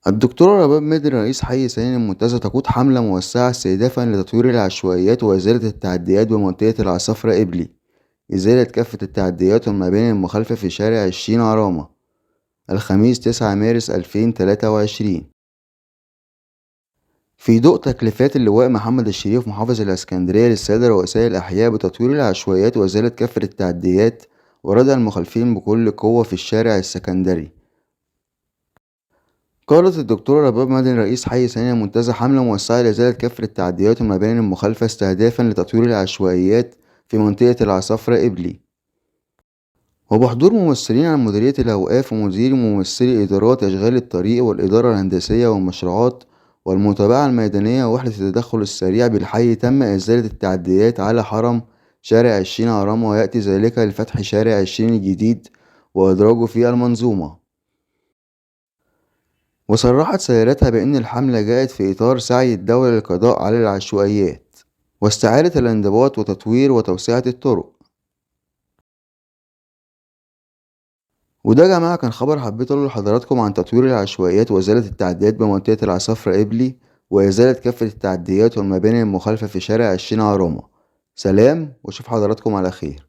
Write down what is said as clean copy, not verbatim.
الدكتورة رباب مدني رئيس حي سنين المنتزه تقود حملة موسعة استهدافا لتطوير العشوائيات وإزالة التعديات بمنطقة العصافرة إبلي. إزالة كافة التعديات والمباني المخالفة في شارع 20 عرامة الخميس 9 مارس 2023. في ضوء تكليفات اللواء محمد الشريف محافظ الإسكندرية للسادة رؤساء الأحياء بتطوير العشوائيات وإزالة كافة التعديات وردع المخالفين بكل قوة في الشارع السكندري. قالت الدكتورة رباب مدني رئيس حي سنين المنتزه حملة موسعة لإزالة كافة التعديات والمباني المخالفة استهدافا لتطوير العشوائيات في منطقة العصافرة إبلي، وبحضور ممثلين عن مديرية الأوقاف ومدير وممثلي إدارات إشغال الطريق والإدارة الهندسية والمشروعات والمتابعة الميدانية ووحدة التدخل السريع بالحي. تم إزالة التعديات على حرم شارع 20 عرامة، ويأتي ذلك لفتح شارع 20 الجديد وإدراجه في المنظومة. وصرحت سيادتها بأن الحملة جاءت في إطار سعي الدولة للقضاء على العشوائيات واستعادة الانضباط وتطوير وتوسعة الطرق. وده يا جماعة كان خبر حبيت أقوله لحضراتكم عن تطوير العشوائيات وإزالة التعديات بمنطقة العصافرة إبلي وإزالة كافة التعديات والمباني المخالفة في شارع 20 عرامة. سلام وأشوف حضراتكم على خير.